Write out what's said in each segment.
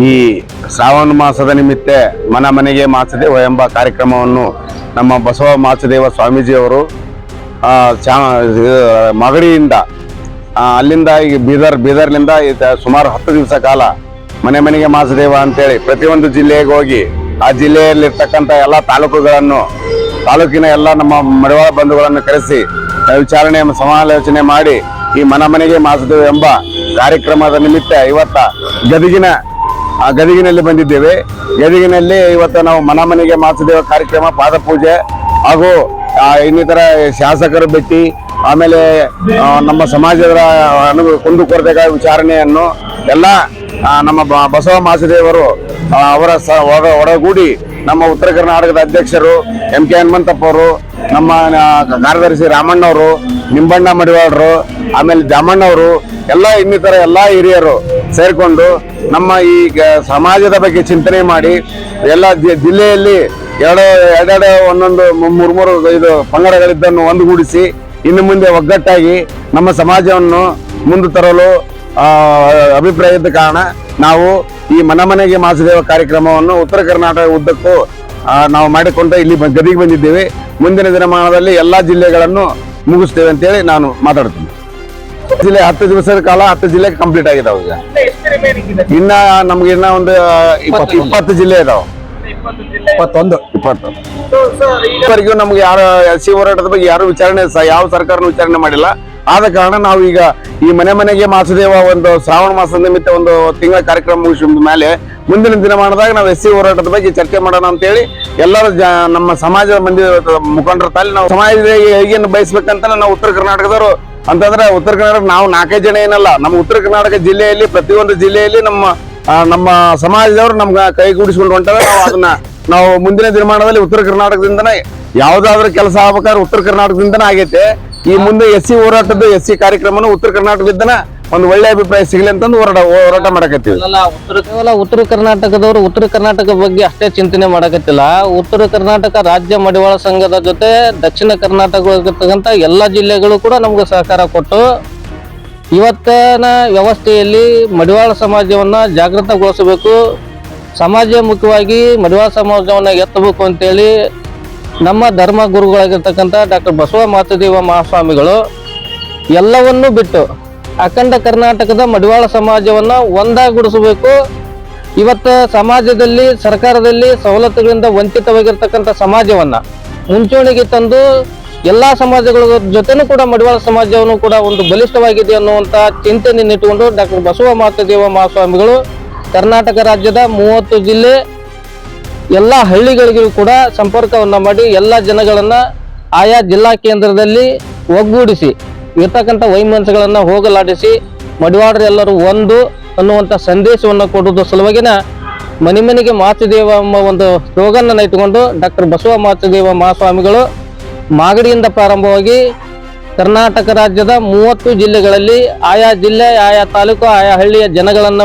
ಈ ಶ್ರಾವಣ ಮಾಸದ ನಿಮಿತ್ತ ಮನ ಮನೆಗೆ ಮಾಸದೇವ ಎಂಬ ಕಾರ್ಯಕ್ರಮವನ್ನು ನಮ್ಮ ಬಸವ ಮಾಸದೇವ ಸ್ವಾಮೀಜಿಯವರು ಮಗಡಿಯಿಂದ ಅಲ್ಲಿಂದ ಈಗ ಬೀದರ್ಲಿಂದ ಸುಮಾರು 10 ದಿವಸ ಕಾಲ ಮನೆ ಮನೆಗೆ ಮಾಸದೇವ ಅಂತೇಳಿ ಪ್ರತಿಯೊಂದು ಜಿಲ್ಲೆಗೆ ಹೋಗಿ ಆ ಜಿಲ್ಲೆಯಲ್ಲಿರ್ತಕ್ಕಂಥ ಎಲ್ಲ ತಾಲೂಕಿನ ಎಲ್ಲ ನಮ್ಮ ಮಡಿವಾಳ ಬಂಧುಗಳನ್ನು ಕರೆಸಿ ವಿಚಾರಣೆ ಸಮಾಲೋಚನೆ ಮಾಡಿ ಈ ಮನ ಮನೆಗೆ ಮಾಸದೇವ ಎಂಬ ಕಾರ್ಯಕ್ರಮದ ನಿಮಿತ್ತ ಇವತ್ತ ಗದಗಿನಲ್ಲಿ ಬಂದಿದ್ದೇವೆ. ಗದಗಿನಲ್ಲಿ ಇವತ್ತು ನಾವು ಮನ ಮನೆಗೆ ಮಾಸದೇವ ಕಾರ್ಯಕ್ರಮ, ಪಾದಪೂಜೆ ಹಾಗೂ ಇನ್ನಿತರ ಶಾಸಕರ ಭೇಟಿ, ಆಮೇಲೆ ನಮ್ಮ ಸಮಾಜದ ಕುಂದುಕೊರತೆಗಳ ವಿಚಾರಣೆಯನ್ನು ಎಲ್ಲ ನಮ್ಮ ಬಸವ ಮಾಸದೇವರು ಅವರ ಒಡಗೂಡಿ ನಮ್ಮ ಉತ್ತರ ಕರ್ನಾಟಕದ ಅಧ್ಯಕ್ಷರು MK ಹನುಮಂತಪ್ಪ ಅವರು, ನಮ್ಮ ಕಾರ್ಯದರ್ಶಿ ರಾಮಣ್ಣವರು, ನಿಂಬಣ್ಣ ಮಡಿವಾಳರು, ಆಮೇಲೆ ಜಾಮಣ್ಣವರು, ಎಲ್ಲ ಇನ್ನಿತರ ಎಲ್ಲ ಹಿರಿಯರು ಸೇರಿಕೊಂಡು ನಮ್ಮ ಈ ಸಮಾಜದ ಬಗ್ಗೆ ಚಿಂತನೆ ಮಾಡಿ ಎಲ್ಲ ಜಿಲ್ಲೆಯಲ್ಲಿ ಎರಡೆರಡು ಒಂದೊಂದು 3-5 ಪಂಗಡಗಳಿದ್ದನ್ನು ಒಂದುಗೂಡಿಸಿ ಇನ್ನು ಮುಂದೆ ಒಗ್ಗಟ್ಟಾಗಿ ನಮ್ಮ ಸಮಾಜವನ್ನು ಮುಂದೆ ತರಲು ಅಭಿಪ್ರಾಯದ ಕಾರಣ ನಾವು ಈ ಮನ ಮನೆಗೆ ಮಾಸದೇವ ಕಾರ್ಯಕ್ರಮವನ್ನು ಉತ್ತರ ಕರ್ನಾಟಕ ಉದ್ದಕ್ಕೂ ನಾವು ಮಾಡಿಕೊಂಡು ಇಲ್ಲಿ ಗದಿಗೆ ಬಂದಿದ್ದೇವೆ. ಮುಂದಿನ ದಿನಮಾನದಲ್ಲಿ ಎಲ್ಲಾ ಜಿಲ್ಲೆಗಳನ್ನು ಮುಗಿಸ್ತೇವೆ ಅಂತೇಳಿ ನಾನು ಮಾತಾಡ್ತೀನಿ. ಜಿಲ್ಲೆ 10 ದಿವಸದ ಕಾಲ 10 ಜಿಲ್ಲೆ ಕಂಪ್ಲೀಟ್ ಆಗಿದಾವೆ. ಈಗ ಇನ್ನ ನಮ್ಗೆ ಇನ್ನ ಒಂದು 20 ಜಿಲ್ಲೆ ಇದಾವೆ. 20 ಇವರೆಗೂ ನಮ್ಗೆ ಯಾರು SC ಹೋರಾಟದ ಬಗ್ಗೆ ಯಾರು ವಿಚಾರಣೆ ಯಾವ ಸರ್ಕಾರ ವಿಚಾರಣೆ ಮಾಡಿಲ್ಲ. ಆದ ಕಾರಣ ನಾವು ಈಗ ಈ ಮನೆ ಮನೆಗೆ ಮಾಸದೇವ ಒಂದು ಶ್ರಾವಣ ಮಾಸದ ನಿಮಿತ್ತ ಒಂದು ತಿಂಗಳ ಕಾರ್ಯಕ್ರಮ ಮುಗಿಸಿದ ಮೇಲೆ ಮುಂದಿನ ದಿನಮಾನದಾಗ ನಾವು SC ಹೋರಾಟದ ಬಗ್ಗೆ ಚರ್ಚೆ ಮಾಡೋಣ ಅಂತೇಳಿ ಎಲ್ಲರೂ ನಮ್ಮ ಸಮಾಜದ ಮಂದಿ ಮುಖಂಡರ ತಾಲಿ ನಾವು ಸಮಾಜದ ಹೇಗೇನು ಬಯಸ್ಬೇಕಂತ ನಾವು ಉತ್ತರ ಕರ್ನಾಟಕದವರು ಅಂತಂದ್ರೆ ಉತ್ತರ ಕರ್ನಾಟಕ ನಾವು 4-5 ಜನ ಏನಲ್ಲ, ನಮ್ಮ ಉತ್ತರ ಕರ್ನಾಟಕ ಜಿಲ್ಲೆಯಲ್ಲಿ ಪ್ರತಿಯೊಂದು ಜಿಲ್ಲೆಯಲ್ಲಿ ನಮ್ಮ ಸಮಾಜದವರು ನಮ್ಗೆ ಕೈಗೂಡಿಸ್ಕೊಂಡು ಹೊಂಟಾರೆ. ನಾವು ಮುಂದಿನ ದಿನಮಾನದಲ್ಲಿ ಉತ್ತರ ಕರ್ನಾಟಕದಿಂದನೇ ಯಾವ್ದಾದ್ರು ಕೆಲಸ ಆಗ್ಬೇಕಾದ್ರೆ ಉತ್ತರ ಕರ್ನಾಟಕದಿಂದನೇ ಆಗೈತೆ. ಈ ಮುಂದೆ SC ಹೋರಾಟದ SC ಕಾರ್ಯಕ್ರಮನು ಉತ್ತರ ಕರ್ನಾಟಕದಿಂದನೇ ಒಂದು ಒಳ್ಳೆ ಅಭಿಪ್ರಾಯ ಸಿಗಲಿ ಅಂತಂದು ಹೋರಾಟ ಮಾಡಕತ್ತೀವಿ. ಕೇವಲ ಉತ್ತರ ಕರ್ನಾಟಕದವರು ಉತ್ತರ ಕರ್ನಾಟಕ ಬಗ್ಗೆ ಅಷ್ಟೇ ಚಿಂತನೆ ಮಾಡಕತ್ತಿಲ್ಲ. ಉತ್ತರ ಕರ್ನಾಟಕ ರಾಜ್ಯ ಮಡಿವಾಳ ಸಂಘದ ಜೊತೆ ದಕ್ಷಿಣ ಕರ್ನಾಟಕ ಎಲ್ಲ ಜಿಲ್ಲೆಗಳು ಕೂಡ ನಮ್ಗೆ ಸಹಕಾರ ಕೊಟ್ಟು ಇವತ್ತಿನ ವ್ಯವಸ್ಥೆಯಲ್ಲಿ ಮಡಿವಾಳ ಸಮಾಜವನ್ನ ಜಾಗೃತಗೊಳಿಸಬೇಕು, ಸಮಾಜ ಮುಖ್ಯವಾಗಿ ಮಡಿವಾಳ ಸಮಾಜವನ್ನ ಎತ್ತಬೇಕು ಅಂತೇಳಿ ನಮ್ಮ ಧರ್ಮ ಗುರುಗಳಾಗಿರ್ತಕ್ಕಂಥ ಡಾಕ್ಟರ್ ಬಸವ ಮಾಸದೇವ ಮಹಾಸ್ವಾಮಿಗಳು ಎಲ್ಲವನ್ನೂ ಬಿಟ್ಟು ಅಖಂಡ ಕರ್ನಾಟಕದ ಮಡಿವಾಳ ಸಮಾಜವನ್ನ ಒಂದಾಗೂಡಿಸಬೇಕು. ಇವತ್ತು ಸಮಾಜದಲ್ಲಿ ಸರ್ಕಾರದಲ್ಲಿ ಸವಲತ್ತುಗಳಿಂದ ವಂಚಿತವಾಗಿರ್ತಕ್ಕಂಥ ಸಮಾಜವನ್ನ ಮುಂಚೂಣಿಗೆ ತಂದು ಎಲ್ಲಾ ಸಮಾಜಗಳ ಜೊತೆನೂ ಕೂಡ ಮಡಿವಾಳ ಸಮಾಜವನ್ನು ಕೂಡ ಒಂದು ಬಲಿಷ್ಠವಾಗಿದೆ ಅನ್ನುವಂತ ಚಿಂತನೆಯನ್ನು ಇಟ್ಟುಕೊಂಡು ಡಾಕ್ಟರ್ ಬಸವ ಮಾಸದೇವ ಮಹಾಸ್ವಾಮಿಗಳು ಕರ್ನಾಟಕ ರಾಜ್ಯದ 30 ಜಿಲ್ಲೆ ಎಲ್ಲ ಹಳ್ಳಿಗಳಿಗೂ ಕೂಡ ಸಂಪರ್ಕವನ್ನ ಮಾಡಿ ಎಲ್ಲ ಜನಗಳನ್ನ ಆಯಾ ಜಿಲ್ಲಾ ಕೇಂದ್ರದಲ್ಲಿ ಒಗ್ಗೂಡಿಸಿ ಇರ್ತಕ್ಕಂಥ ವೈಮನಸ್ಸುಗಳನ್ನ ಹೋಗಲಾಡಿಸಿ ಮಡಿವಾಳರೆಲ್ಲರೂ ಒಂದು ಅನ್ನುವಂಥ ಸಂದೇಶವನ್ನು ಕೊಡುವುದರ ಸಲುವಾಗಿನ ಮನೆ ಮನೆಗೆ ಮಾಸದೇವ ಎಂಬ ಒಂದು ಸ್ಲೋಗನ್ನ ಇಟ್ಟುಕೊಂಡು ಡಾಕ್ಟರ್ ಬಸವ ಮಾಸದೇವ ಮಹಾಸ್ವಾಮಿಗಳು ಮಾಗಡಿಯಿಂದ ಪ್ರಾರಂಭವಾಗಿ ಕರ್ನಾಟಕ ರಾಜ್ಯದ 30 ಜಿಲ್ಲೆಗಳಲ್ಲಿ ಆಯಾ ಜಿಲ್ಲೆ, ಆಯಾ ತಾಲೂಕು, ಆಯಾ ಹಳ್ಳಿಯ ಜನಗಳನ್ನ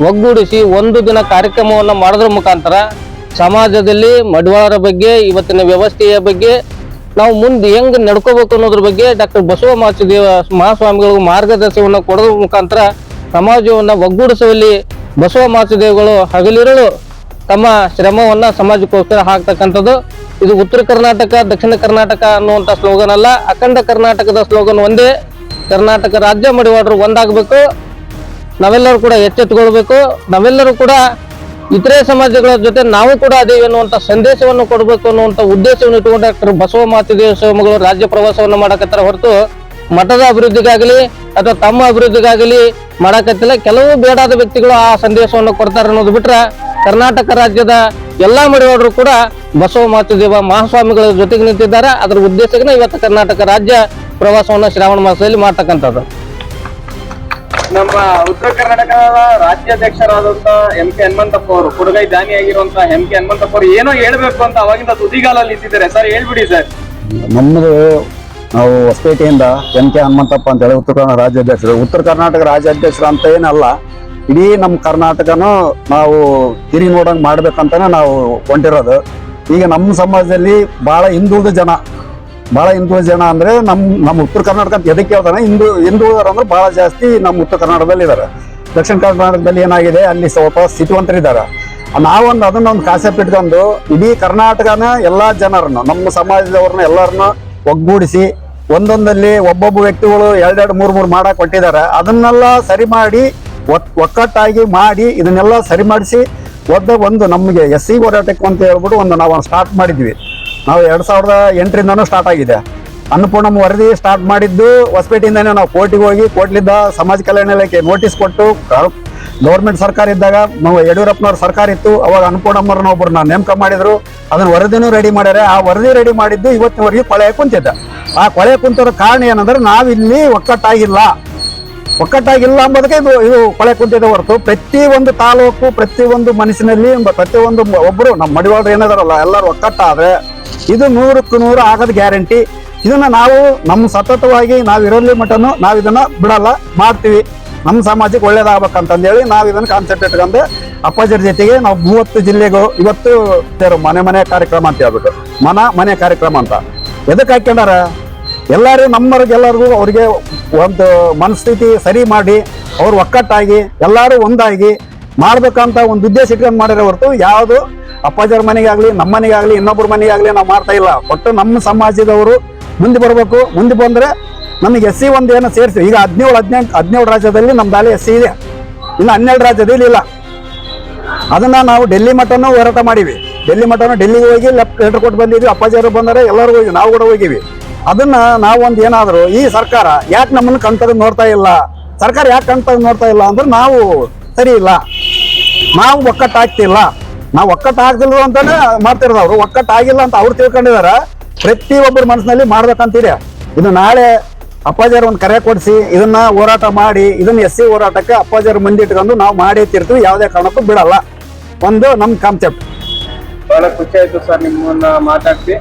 ಒಗ್ಗೂಡಿಸಿ ಒಂದು ದಿನ ಕಾರ್ಯಕ್ರಮವನ್ನು ಮಾಡೋದ್ರ ಮುಖಾಂತರ ಸಮಾಜದಲ್ಲಿ ಮಡಿವಾಳರ ಬಗ್ಗೆ ಇವತ್ತಿನ ವ್ಯವಸ್ಥೆಯ ಬಗ್ಗೆ ನಾವು ಮುಂದೆ ಹೆಂಗ್ ನಡ್ಕೋಬೇಕು ಅನ್ನೋದ್ರ ಬಗ್ಗೆ ಡಾಕ್ಟರ್ ಬಸವ ಮಾಸದೇವ ಮಹಾಸ್ವಾಮಿಗಳಿಗೂ ಮಾರ್ಗದರ್ಶನವನ್ನು ಕೊಡೋದ್ರ ಮುಖಾಂತರ ಸಮಾಜವನ್ನ ಒಗ್ಗೂಡಿಸುವಲ್ಲಿ ಬಸವ ಮಾಸದೇವಗಳು ಹಗಲಿರುಳು ತಮ್ಮ ಶ್ರಮವನ್ನ ಸಮಾಜಕ್ಕೋಸ್ಕರ ಹಾಕ್ತಕ್ಕಂಥದ್ದು. ಇದು ಉತ್ತರ ಕರ್ನಾಟಕ ದಕ್ಷಿಣ ಕರ್ನಾಟಕ ಅನ್ನುವಂಥ ಸ್ಲೋಗನ್ ಅಲ್ಲ, ಅಖಂಡ ಕರ್ನಾಟಕದ ಸ್ಲೋಗನ್ ಒಂದೇ. ಕರ್ನಾಟಕ ರಾಜ್ಯ ಮಡಿವಾಳರು ಒಂದಾಗಬೇಕು, ನಾವೆಲ್ಲರೂ ಕೂಡ ಎಚ್ಚೆತ್ತುಕೊಳ್ಬೇಕು, ನಾವೆಲ್ಲರೂ ಕೂಡ ಇತರೆ ಸಮಾಜಗಳ ಜೊತೆ ನಾವು ಕೂಡ ಅದೇವೆ ಅನ್ನುವಂಥ ಸಂದೇಶವನ್ನು ಕೊಡಬೇಕು ಅನ್ನುವಂಥ ಉದ್ದೇಶವನ್ನು ಇಟ್ಟುಕೊಂಡು ಡಾಕ್ಟರ್ ಬಸವ ಮಾಸದೇವ ಸ್ವಾಮಿಗಳು ರಾಜ್ಯ ಪ್ರವಾಸವನ್ನು ಮಾಡಕತ್ತಾರ ಹೊರತು ಮಠದ ಅಭಿವೃದ್ಧಿಗಾಗಲಿ ಅಥವಾ ತಮ್ಮ ಅಭಿವೃದ್ಧಿಗಾಗಲಿ ಮಾಡಕತ್ತಿಲ್ಲ. ಕೆಲವು ಬೇಡಾದ ವ್ಯಕ್ತಿಗಳು ಆ ಸಂದೇಶವನ್ನು ಕೊಡ್ತಾರೆ ಅನ್ನೋದು ಬಿಟ್ರೆ ಕರ್ನಾಟಕ ರಾಜ್ಯದ ಎಲ್ಲಾ ಮಡಿವಾಳರು ಕೂಡ ಬಸವ ಮಾಸದೇವ ಮಹಾಸ್ವಾಮಿಗಳ ಜೊತೆಗೆ ನಿಂತಿದ್ದಾರೆ. ಅದರ ಉದ್ದೇಶಕ್ಕೆ ಇವತ್ತು ಕರ್ನಾಟಕ ರಾಜ್ಯ ಪ್ರವಾಸವನ್ನು ಶ್ರಾವಣ ಮಾಸದಲ್ಲಿ ಮಾಡ್ತಕ್ಕಂಥದ್ದು. ನಮ್ಮ ಉತ್ತರ ಕರ್ನಾಟಕದ ರಾಜ್ಯಾಧ್ಯಕ್ಷರಾದಂತ MK ಹನುಮಂತಪ್ಪ ಅವರು, ಕೊಡಗೈ ದಾನಿಯಾಗಿರುವಂತ MK ಹನುಮಂತಪ್ಪ ಅವರು ಏನೋ ಹೇಳ್ಬೇಕು ಅಂತ ಅವಾಗಿಂದ ತುದಿಗಾಲಲ್ಲಿ ನಿಂತಿದ್ದಾರೆ. ಸರ್ ಹೇಳ್ಬಿಡಿ ಸರ್. ನಮ್ಮದು ನಾವು ಹೊಸಪೇಟೆಯಿಂದ MK ಹನುಮಂತಪ್ಪ ಅಂತ ಹೇಳಿ ಉತ್ತರ ಕರ್ನಾಟಕ ರಾಜ್ಯಾಧ್ಯಕ್ಷರು. ಉತ್ತರ ಕರ್ನಾಟಕ ರಾಜ್ಯಾಧ್ಯಕ್ಷರು ಅಂತ ಏನಲ್ಲ, ಇಡೀ ನಮ್ಮ ಕರ್ನಾಟಕನು ನಾವು ತಿರುಗಿ ನೋಡಂಗ್ ಮಾಡ್ಬೇಕಂತಾನೆ ನಾವು ಹೊಂಟಿರೋದು. ಈಗ ನಮ್ಮ ಸಮಾಜದಲ್ಲಿ ಬಹಳ ಹಿಂದುಳಿದ ಜನ ಅಂದ್ರೆ ನಮ್ಮ ಉತ್ತರ ಕರ್ನಾಟಕ ಅಂತ ಎದಕ್ಕೆ ಹೇಳ್ತಾನೆ, ಹಿಂದುಳಿದವರು ಅಂದ್ರೆ ಬಹಳ ಜಾಸ್ತಿ ನಮ್ಮ ಉತ್ತರ ಕರ್ನಾಟಕದಲ್ಲಿ ಇದಾರೆ. ದಕ್ಷಿಣ ಕರ್ನಾಟಕದಲ್ಲಿ ಏನಾಗಿದೆ ಅಲ್ಲಿ ಸ್ವಲ್ಪ ಸ್ಥಿತಿವಂತರಿದ್ದಾರೆ. ನಾವೊಂದು ಅದನ್ನೊಂದು ಕಾನ್ಸೆಪ್ಟ್ ಇಟ್ಕೊಂಡು ಇಡೀ ಕರ್ನಾಟಕನ ಎಲ್ಲಾ ಜನರನ್ನು ನಮ್ಮ ಸಮಾಜದವ್ರನ್ನ ಎಲ್ಲರನ್ನ ಒಗ್ಗೂಡಿಸಿ ಒಂದೊಂದಲ್ಲಿ ಒಬ್ಬೊಬ್ಬ ವ್ಯಕ್ತಿಗಳು ಎರಡೆರಡು ಮೂರು ಮಾಡಕ್ ಕೊಟ್ಟಿದ್ದಾರೆ. ಅದನ್ನೆಲ್ಲ ಸರಿ ಮಾಡಿ ಒಕ್ಕಟ್ಟಾಗಿ ಮಾಡಿ ಇದನ್ನೆಲ್ಲ ಸರಿ ಮಾಡಿಸಿ ಒಂದು ನಮಗೆ SC ಹೋರಾಟಕ್ಕೆ ಅಂತ ಹೇಳ್ಬಿಟ್ಟು ನಾವು ಸ್ಟಾರ್ಟ್ ಮಾಡಿದ್ವಿ. ನಾವು 2008ರಿಂದನೂ ಸ್ಟಾರ್ಟ್ ಆಗಿದೆ. ಅನ್ನಪೂರ್ಣಮ್ಮ ವರದಿ ಸ್ಟಾರ್ಟ್ ಮಾಡಿದ್ದು ಹೊಸಪೇಟೆಯಿಂದಾನೇ. ನಾವು ಕೋರ್ಟಿಗೆ ಹೋಗಿ ಕೋರ್ಟ್ಲಿದ್ದ ಸಮಾಜ ಕಲ್ಯಾಣ ಇಲಾಖೆ ನೋಟಿಸ್ ಕೊಟ್ಟು ಗೌರ್ಮೆಂಟ್ ಸರ್ಕಾರ ಇದ್ದಾಗ ಯಡಿಯೂರಪ್ಪನವ್ರ ಸರ್ಕಾರ ಇತ್ತು. ಅವಾಗ ಅನ್ನಪೂರ್ಣಮ್ಮರನ್ನ ಒಬ್ಬರನ್ನ ನೇಮಕ ಮಾಡಿದ್ರು. ಅದನ್ನ ವರದಿನೂ ರೆಡಿ ಮಾಡ್ಯಾರೆ. ಆ ವರದಿ ರೆಡಿ ಮಾಡಿದ್ದು ಇವತ್ತಿನವರೆಗೆ ಕೊಳೆ ಕುಂತಿದ್ದ. ಆ ಕೊಳೆ ಕುಂತಿರೋ ಕಾರಣ ಏನಂದ್ರೆ ನಾವಿಲ್ಲಿ ಒಕ್ಕಟ್ಟಾಗಿಲ್ಲ ಅಂಬೋದಕ್ಕೆ ಇದು ಕೊಳೆ ಕುಂತಿದೆ ಹೊರತು ಪ್ರತಿ ಒಂದು ತಾಲೂಕು ಪ್ರತಿ ಒಂದು ಮನಸ್ಸಿನಲ್ಲಿ ಪ್ರತಿಯೊಂದು ಒಬ್ಬರು ನಮ್ಮ ಮಡಿವಾಳರು ಏನಾದಾರಲ್ಲ ಎಲ್ಲರೂ ಒಕ್ಕಟ್ಟಾದ್ರೆ ಇದು 100ಕ್ಕೆ 100 ಆಗೋದು ಗ್ಯಾರಂಟಿ. ಇದನ್ನ ನಾವು ನಮ್ಮ ಸತತವಾಗಿ ನಾವು ಇರಲಿ ಮಟನು ನಾವು ಇದನ್ನ ಬಿಡಲ್ಲ, ಮಾಡ್ತೀವಿ. ನಮ್ಮ ಸಮಾಜಕ್ಕೆ ಒಳ್ಳೇದಾಗಬೇಕಂತಂದೇಳಿ ನಾವು ಇದನ್ನ ಕಾನ್ಸೆಪ್ಟ್ ಇಟ್ಕೊಂಡು ಅಪ್ಪಾಜರ ಜೊತೆಗೆ ನಾವು 30 ಜಿಲ್ಲೆಗೂ ಇವತ್ತು ಮನೆ ಕಾರ್ಯಕ್ರಮ ಅಂತ ಹೇಳ್ಬಿಟ್ಟು ಮನೆ ಕಾರ್ಯಕ್ರಮ ಅಂತ ಎದಕ್ಕೆ ಹಾಕ್ಕೊಂಡಾರ ಎಲ್ಲರೂ ನಮ್ಮವ್ರಿಗೆಲ್ಲರಿಗೂ ಅವ್ರಿಗೆ ಒಂದು ಮನಸ್ಥಿತಿ ಸರಿ ಮಾಡಿ ಅವ್ರು ಒಕ್ಕಟ್ಟಾಗಿ ಎಲ್ಲರೂ ಒಂದಾಗಿ ಮಾಡ್ಬೇಕಂತ ಒಂದು ಉದ್ದೇಶ ಇಟ್ಕೊಂಡು ಮಾಡಿರೋ ಹೊರತು ಯಾವುದು ಅಪ್ಪಾಜರ ಮನೆಗಾಗ್ಲಿ ನಮ್ಮ ಮನೆಗಾಗ್ಲಿ ಇನ್ನೊಬ್ಬರ ಮನೆಗಾಗ್ಲಿ ನಾವು ಮಾಡ್ತಾ ಇಲ್ಲ. ಒಟ್ಟು ನಮ್ಮ ಸಮಾಜದವರು ಮುಂದೆ ಬರಬೇಕು. ಮುಂದೆ ಬಂದ್ರೆ ನಮಗೆ SC ಒಂದು ಏನೋ ಸೇರಿಸಿ ಈಗ 17 ರಾಜ್ಯದಲ್ಲಿ ನಮ್ದಾಲಿ SC ಇದೆ. ಇನ್ನು 12 ರಾಜ್ಯದಲ್ಲಿ ಇಲ್ಲ. ಅದನ್ನ ನಾವು ಡೆಲ್ಲಿ ಮಟ್ಟನೂ ಹೋರಾಟ ಮಾಡಿವಿ. ಡೆಲ್ಲಿಗೆ ಹೋಗಿ ಲೆಟರ್ ಕೊಟ್ಟು ಬಂದಿದ್ವಿ. ಅಪ್ಪಾಜಿಯವರು ಬಂದರೆ ಎಲ್ಲರೂ ಹೋಗಿ ನಾವು ಕೂಡ ಹೋಗಿವಿ. ಅದನ್ನ ನಾವು ಒಂದು ಏನಾದ್ರು ಈ ಸರ್ಕಾರ ಯಾಕೆ ನಮ್ಮನ್ನು ಕಣ್ತಗದು ನೋಡ್ತಾ ಇಲ್ಲ, ಸರ್ಕಾರ ಯಾಕೆ ಕಣ್ತಗದು ನೋಡ್ತಾ ಇಲ್ಲ ಅಂದ್ರೆ ನಾವು ಸರಿ ಇಲ್ಲ, ನಾವು ಒಕ್ಕಟ್ಟಾಗ್ತಿಲ್ಲ. ನಾವು ಒಕ್ಕಟ್ಟಾಗ್ತಿಲ್ಲ ಅಂತಾನೆ ಮಾಡ್ತಿರೋದು. ಅವರು ಒಕ್ಕಟ್ಟಾಗಿಲ್ಲ ಅಂತ ಅವ್ರು ತಿಳ್ಕೊಂಡಿದಾರ. ಪ್ರತಿಯೊಬ್ಬರ ಮನಸ್ಸಿನಲ್ಲಿ ಮಾಡ್ಬೇಕಂತಿದೆ. ಇದು ನಾಳೆ ಅಪ್ಪಾಜಿಯವರು ಒಂದು ಕರೆ ಕೊಡಿಸಿ ಇದನ್ನ ಹೋರಾಟ ಮಾಡಿ ಇದನ್ನ SC ಹೋರಾಟಕ್ಕೆ ಅಪ್ಪಾಜಿಯವರು ಮುಂದಿಟ್ಕೊಂಡು ನಾವು ಮಾಡಿ ತಿರ್ತೀವಿ. ಯಾವುದೇ ಕಾರಣಕ್ಕೂ ಬಿಡಲ್ಲ. ಒಂದು ನಮ್ಮ ಕಾನ್ಸೆಪ್ಟ್. ಬಹಳ ಖುಷಿ ಆಯ್ತು ಸರ್ ನಿಮ್ಮನ್ನ ಮಾತಾಡ್ಸಿ.